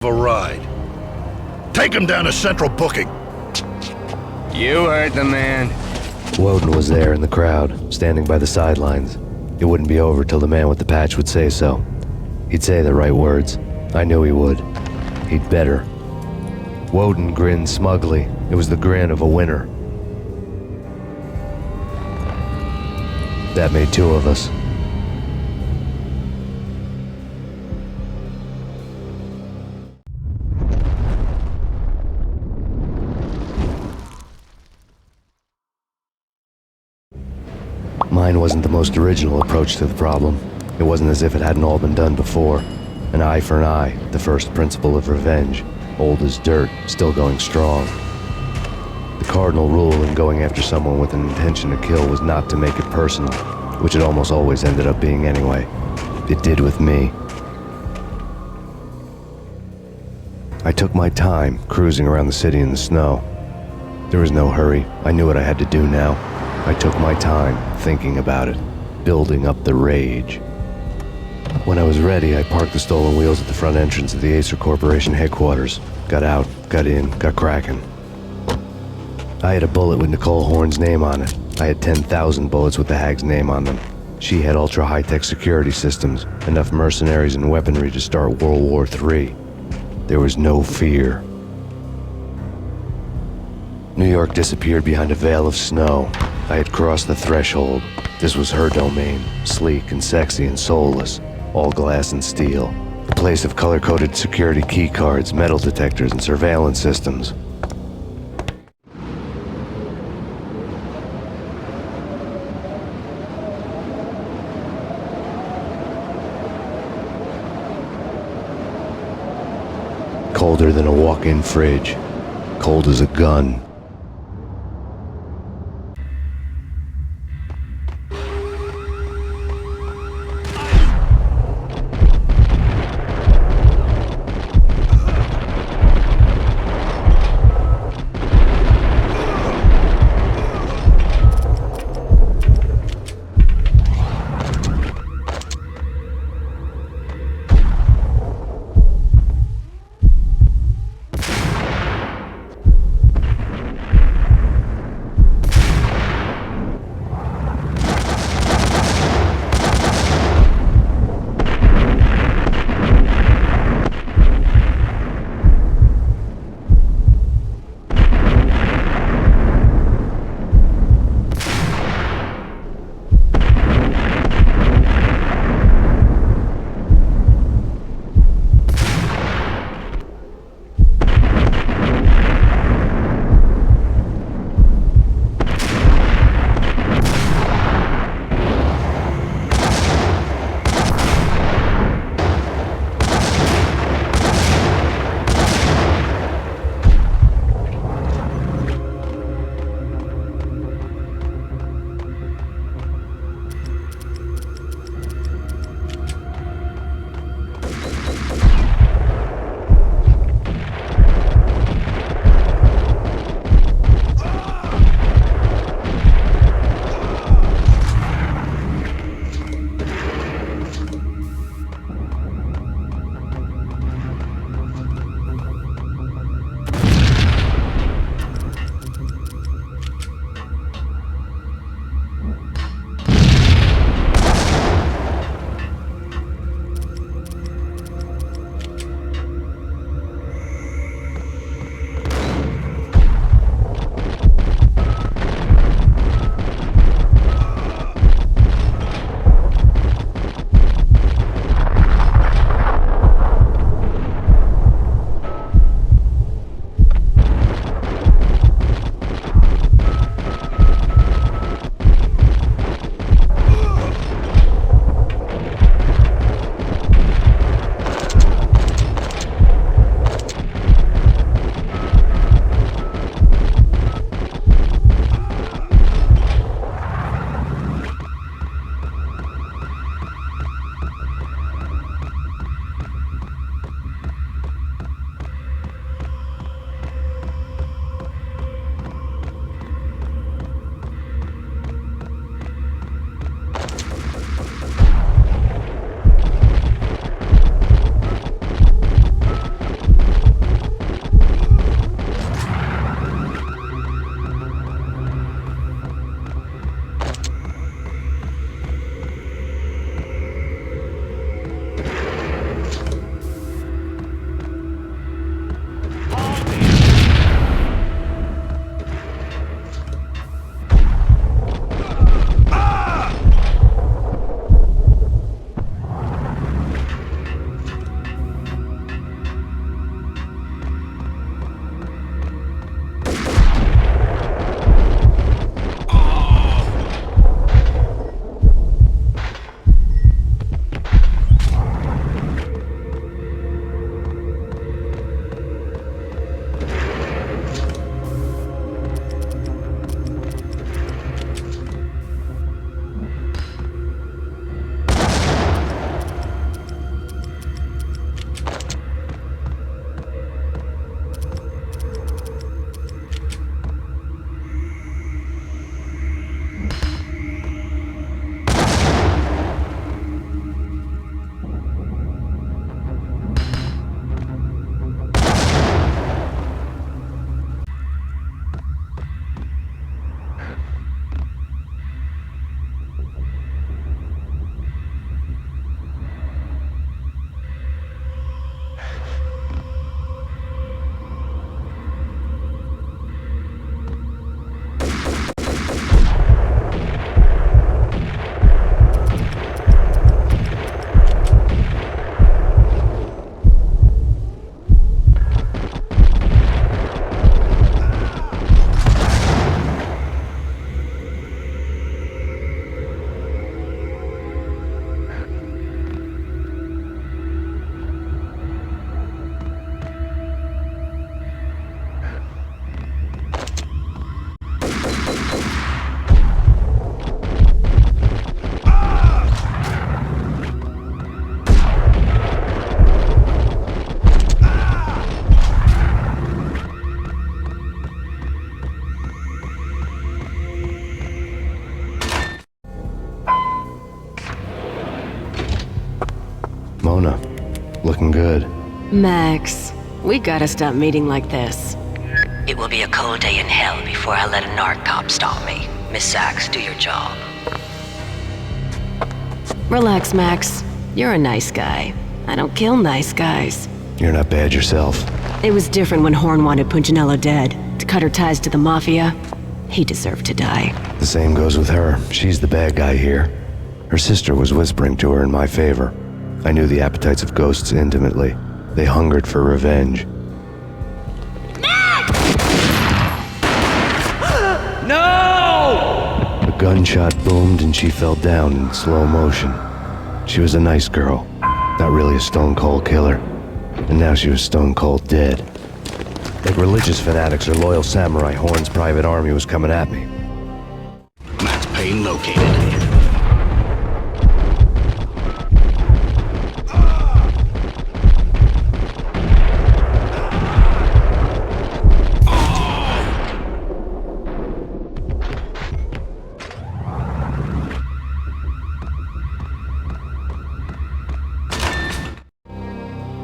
a ride. Take him down to central booking. You heard the man. Woden was there in the crowd, standing by the sidelines. It wouldn't be over till the man with the patch would say so. He'd say the right words. I knew he would. He'd better. Woden grinned smugly. It was the grin of a winner. That made two of us. Mine wasn't the most original approach to the problem. It wasn't as if it hadn't all been done before. An eye for an eye, the first principle of revenge. Old as dirt, still going strong. The cardinal rule in going after someone with an intention to kill was not to make it personal, which it almost always ended up being anyway. It did with me. I took my time, cruising around the city in the snow. There was no hurry. I knew what I had to do now. I took my time, thinking about it, building up the rage. When I was ready, I parked the stolen wheels at the front entrance of the ASUS Corporation headquarters. Got out, got in, got cracking. I had a bullet with Nicole Horn's name on it. I had 10,000 bullets with the hag's name on them. She had ultra-high-tech security systems, enough mercenaries and weaponry to start World War III. There was no fear. New York disappeared behind a veil of snow. I had crossed the threshold. This was her domain, sleek and sexy and soulless, all glass and steel. A place of color-coded security key cards, metal detectors, and surveillance systems. Colder than a walk-in fridge. Cold as a gun. Max, we gotta stop meeting like this. It will be a cold day in hell before I let a narc cop stop me. Miss Sachs, do your job. Relax, Max. You're a nice guy. I don't kill nice guys. You're not bad yourself. It was different when Horn wanted Punchinello dead. To cut her ties to the Mafia, he deserved to die. The same goes with her. She's the bad guy here. Her sister was whispering to her in my favor. I knew the appetites of ghosts intimately. They hungered for revenge. No! A gunshot boomed and she fell down in slow motion. She was a nice girl, not really a stone-cold killer. And now she was stone-cold dead. Like religious fanatics or loyal samurai, Horn's private army was coming at me. Max Payne located.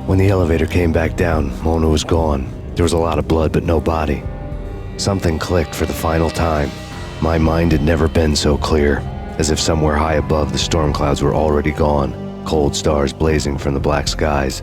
When the elevator came back down, Mona was gone. There was a lot of blood, but no body. Something clicked for the final time. My mind had never been so clear, as if somewhere high above the storm clouds were already gone, cold stars blazing from the black skies.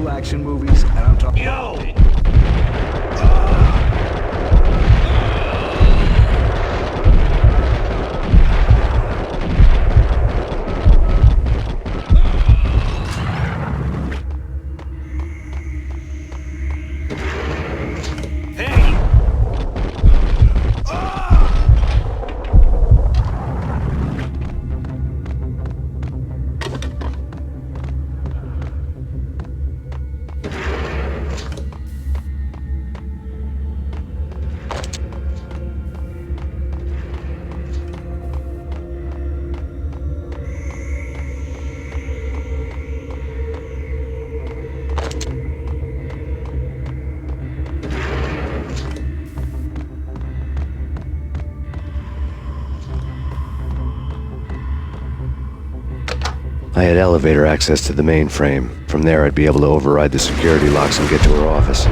Action movies, and I'm talking. Yo! I had elevator access to the mainframe. From there, I'd be able to override the security locks and get to her office.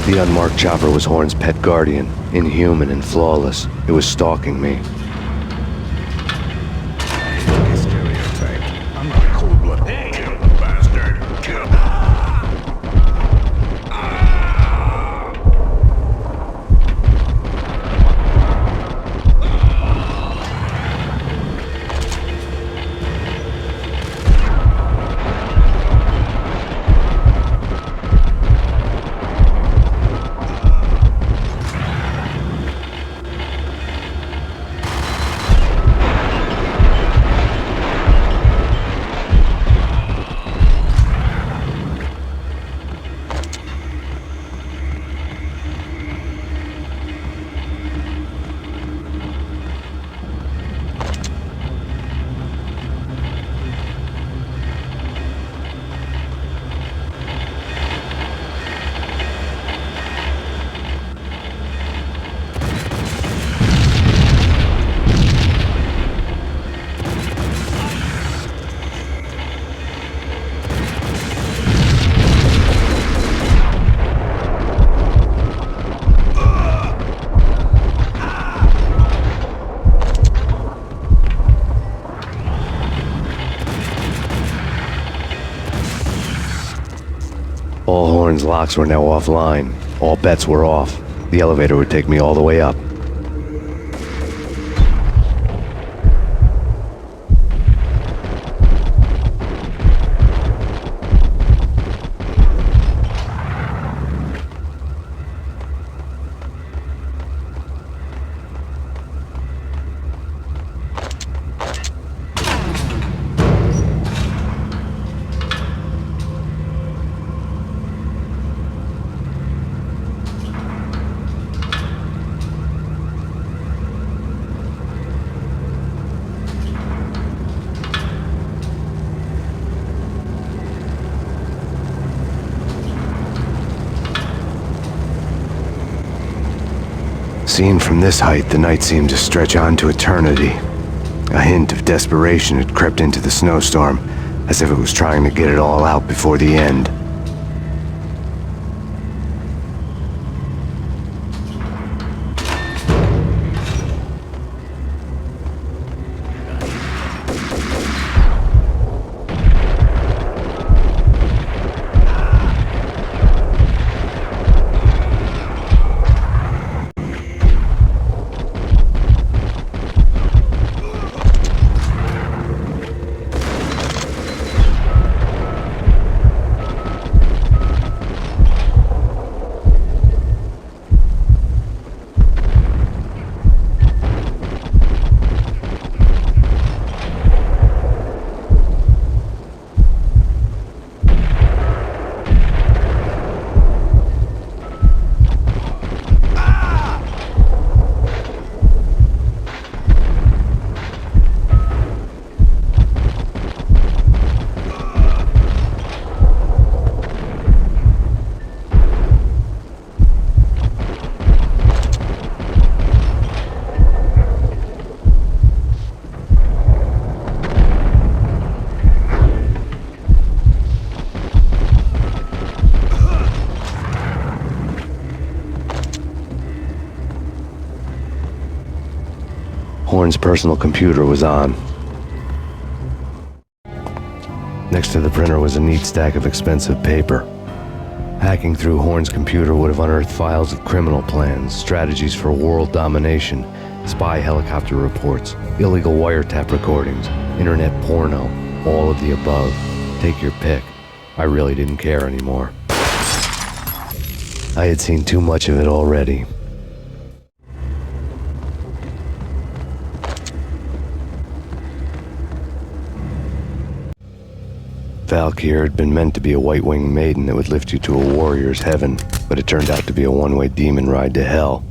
The unmarked chopper was Horn's pet guardian, inhuman and flawless. It was stalking me. Stereotype. I'm not a cold-blooded. Hey, kill the bastard. Kill. Horn's locks were now offline. All bets were off. The elevator would take me all the way up. Seen from this height, the night seemed to stretch on to eternity. A hint of desperation had crept into the snowstorm, as if it was trying to get it all out before the end. Horn's personal computer was on. Next to the printer was a neat stack of expensive paper. Hacking through Horn's computer would have unearthed files of criminal plans, strategies for world domination, spy helicopter reports, illegal wiretap recordings, internet porno, all of the above. Take your pick. I really didn't care anymore. I had seen too much of it already. Valkyr had been meant to be a white-winged maiden that would lift you to a warrior's heaven, but it turned out to be a one-way demon ride to hell.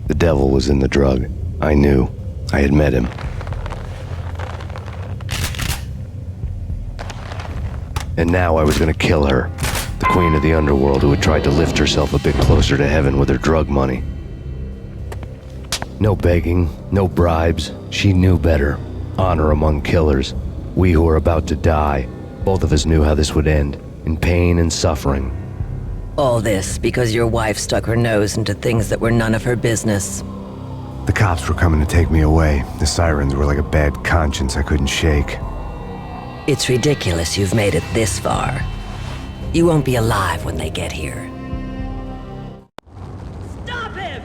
The devil was in the drug. I knew. I had met him. And now I was gonna kill her, the queen of the underworld who had tried to lift herself a bit closer to heaven with her drug money. No begging, no bribes. She knew better. Honor among killers. We who were about to die. Both of us knew how this would end, in pain and suffering. All this because your wife stuck her nose into things that were none of her business. The cops were coming to take me away. The sirens were like a bad conscience I couldn't shake. It's ridiculous you've made it this far. You won't be alive when they get here. Stop him!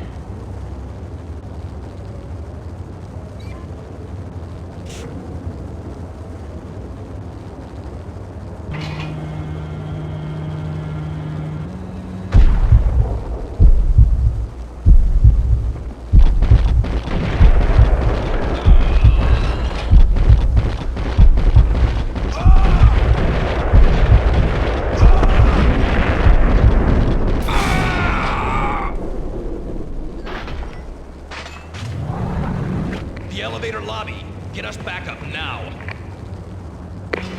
Get us back up now.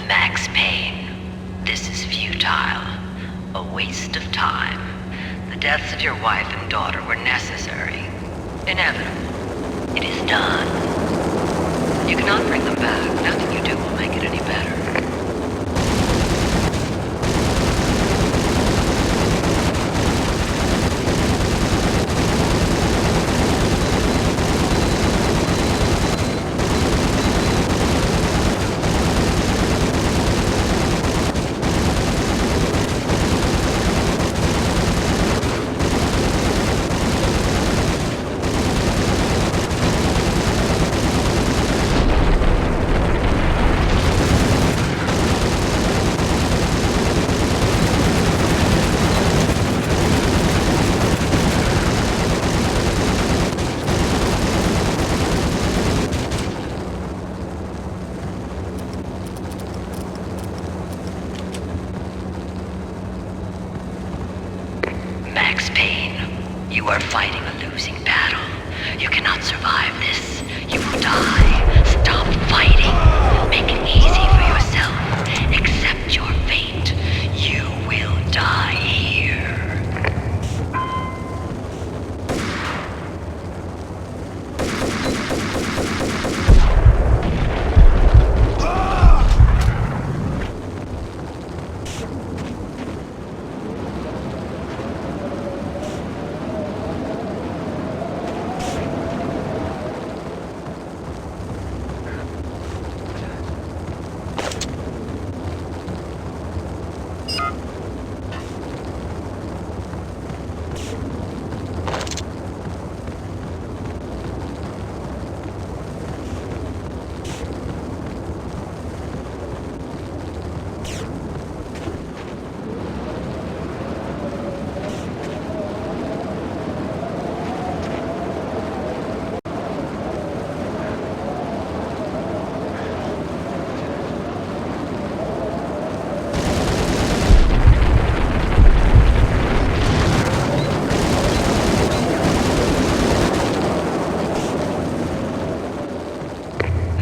Max Payne, this is futile. A waste of time. The deaths of your wife and daughter were necessary. Inevitable. It is done. You cannot bring them back. Nothing you do will make it any better. are fighting a losing battle. You cannot survive this. You will die. Stop fighting. Make it easy for yourself. Accept your fate. You will die here.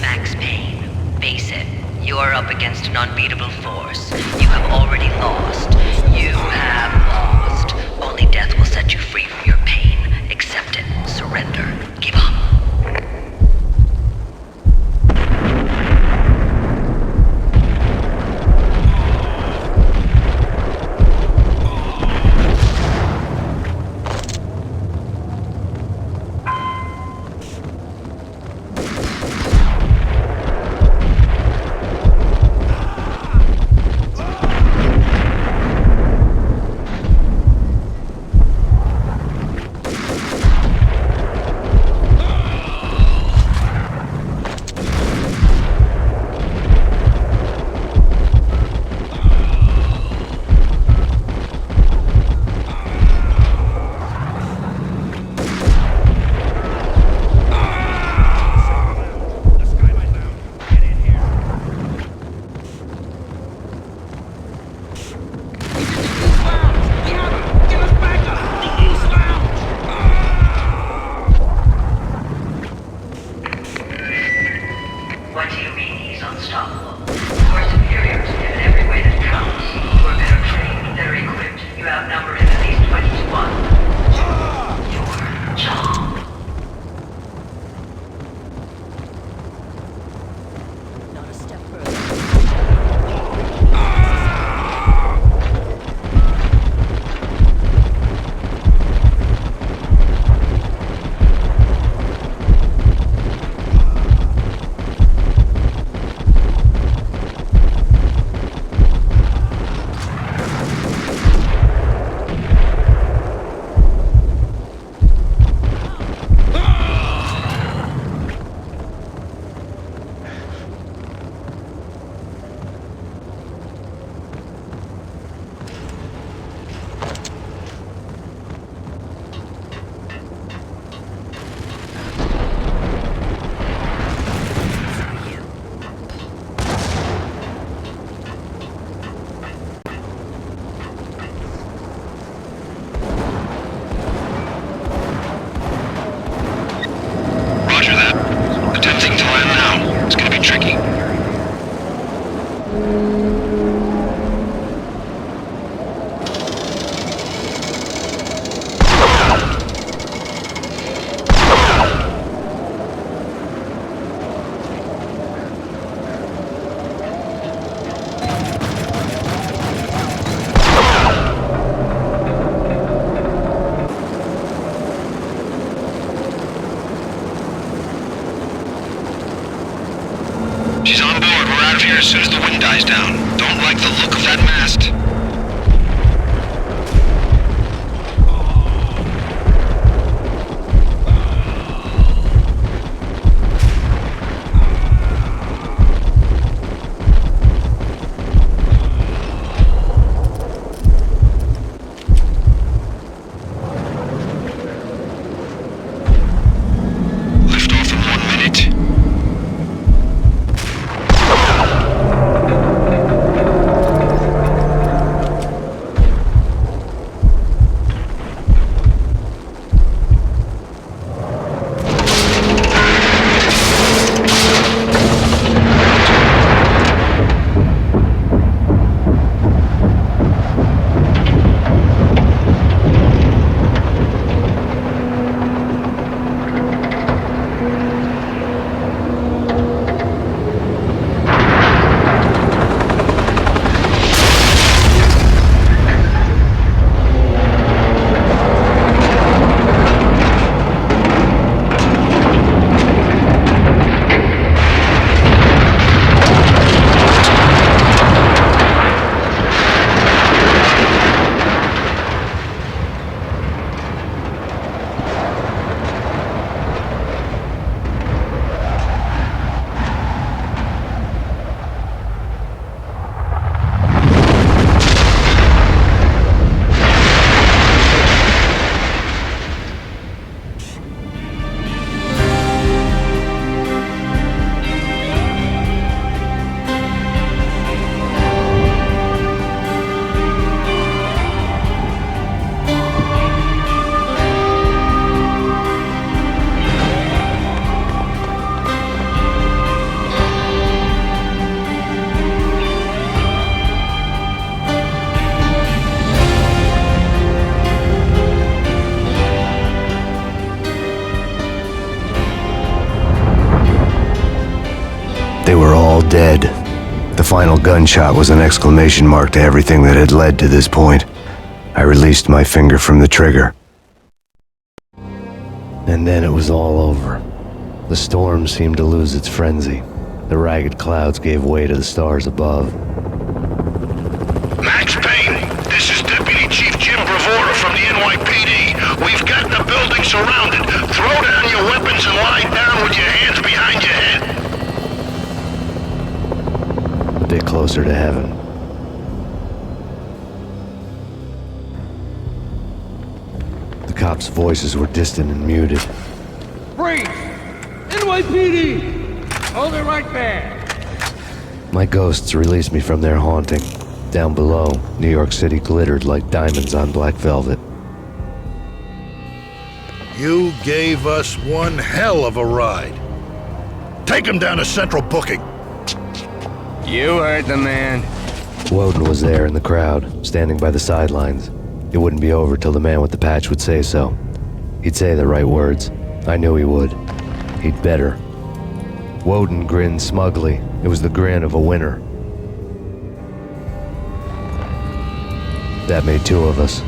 Max Payne, face it. You are up against an unbeatable force. You have already lost. You have lost. Only death will set you free from your pain. Accept it. Surrender. Give up. What do you mean he's unstoppable? You are superior to him in every way that counts. You are better trained, better equipped. You outnumber him at least 20 to 1. Your job. Not a step further. Roger that. Attempting to land now. It's gonna be tricky. She's on board. We're out of here as soon as the wind dies down. Don't like the look of that mast. Lift off in 1 minute. They were all dead. The final gunshot was an exclamation mark to everything that had led to this point. I released my finger from the trigger. And then it was all over. The storm seemed to lose its frenzy. The ragged clouds gave way to the stars above. Max Payne, this is Deputy Chief Jim Bravura from the NYPD. We've got the building surrounded. Throw down your weapons and lie down with your hands behind your head. A bit closer to heaven. The cops' voices were distant and muted. Freeze! NYPD! Hold it right there! My ghosts released me from their haunting. Down below, New York City glittered like diamonds on black velvet. You gave us one hell of a ride. Take him down to Central Booking. You heard the man. Woden was there in the crowd, standing by the sidelines. It wouldn't be over till the man with the patch would say so. He'd say the right words. I knew he would. He'd better. Woden grinned smugly. It was the grin of a winner. That made two of us.